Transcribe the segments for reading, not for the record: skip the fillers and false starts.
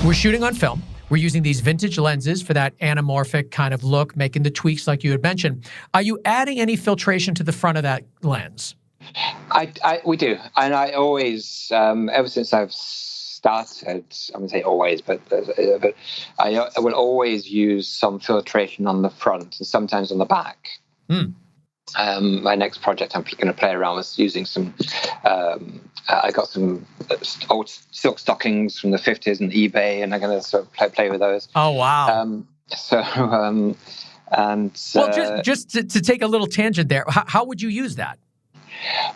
We're shooting on film. We're using these vintage lenses for that anamorphic kind of look, making the tweaks like you had mentioned. Are you adding any filtration to the front of that lens? We do. And I always, ever since I've started, I wouldn't say always, but I will always use some filtration on the front and sometimes on the back. My next project I'm going to play around with using some, I got some old silk stockings from the 50s and eBay, and I'm going to sort of play with those. Oh, wow. Well, just to take a little tangent there, how would you use that?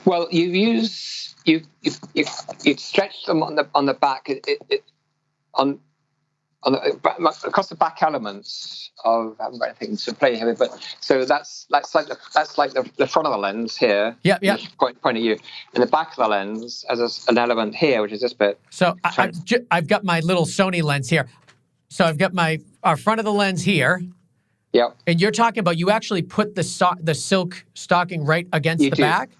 Well, you stretch them on the back, across the back elements of. I haven't got anything to play here, but so that's like the front of the lens here. Yeah. Point at you, and the back of the lens as an element here, which is this bit. So I've got my little Sony lens here. So I've got our front of the lens here. Yep. And you're talking about you actually put the silk stocking right against the back?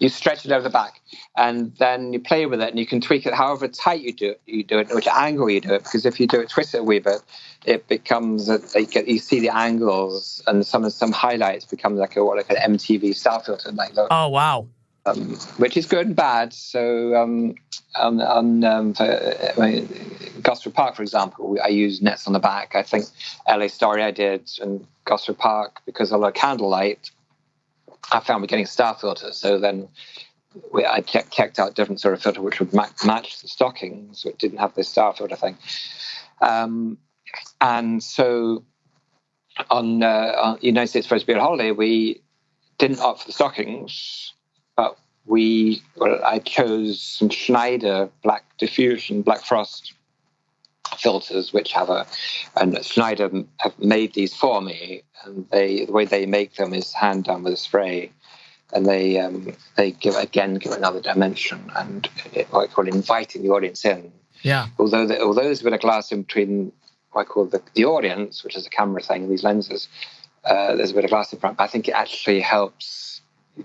You stretch it over the back, and then you play with it, and you can tweak it however tight you do it, which angle you do it. Because if you do it, twist it a wee bit, it becomes you see the angles, and some highlights become like an MTV style filter, like that. Oh wow! Which is good and bad. So Gosford Park, for example, I use nets on the back. I think LA Story I did, and Gosford Park, because of the candlelight, I found we're getting star filters. So then I checked out different sort of filter which would match the stockings, so it didn't have this star filter thing. And so on United States First Beer Holiday, we didn't opt for the stockings, but I chose some Schneider Black Diffusion, Black Frost filters, which and Schneider have made these for me, and the way they make them is hand done with a spray, and they give another dimension, and what I call inviting the audience in. Yeah. Although there's a bit of glass in between what I call the audience, which is a camera thing, these lenses, there's a bit of glass in front, but I think it actually helps.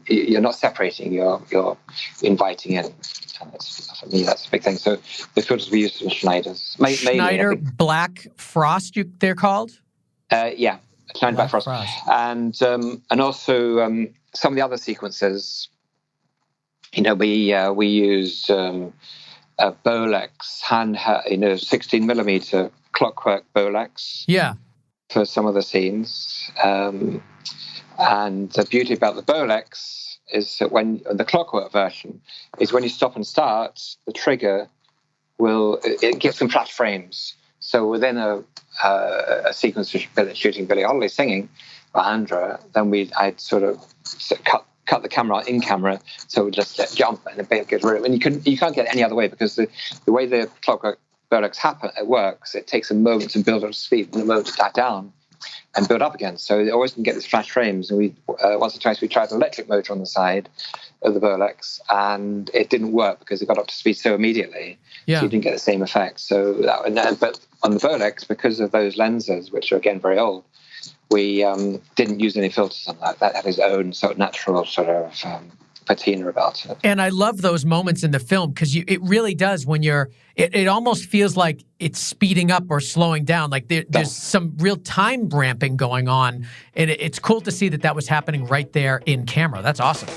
You're not separating, you're inviting in. And for me, that's a big thing. So the filters we use from Schneider's. Schneider Black Frost, they're called? Yeah, Schneider Black Frost. And also some of the other sequences, we use a Bolex 16 millimeter clockwork Bolex. Yeah. For some of the scenes. And the beauty about the Bolex is that when the clockwork version is when you stop and start, the trigger it gives them flash frames. So within a sequence of shooting Billie Holiday singing by Andra, then I'd sort of cut the camera in camera, so it would just jump and it gets rid of it. And you can't get it any other way, because the way the clockwork Bolex works, it takes a moment to build up to speed and a moment to die down and build up again. So they always can get these flash frames. And we once or twice we tried an electric motor on the side of the Bolex, and it didn't work because it got up to speed so immediately. Yeah. So you didn't get the same effect. So but on the Bolex, because of those lenses, which are again very old, we didn't use any filters on that. That had its own sort of natural sort of patina about it. And I love those moments in the film, because it really does when it almost feels like it's speeding up or slowing down. Like there's some real time ramping going on. And it's cool to see that was happening right there in camera. That's awesome.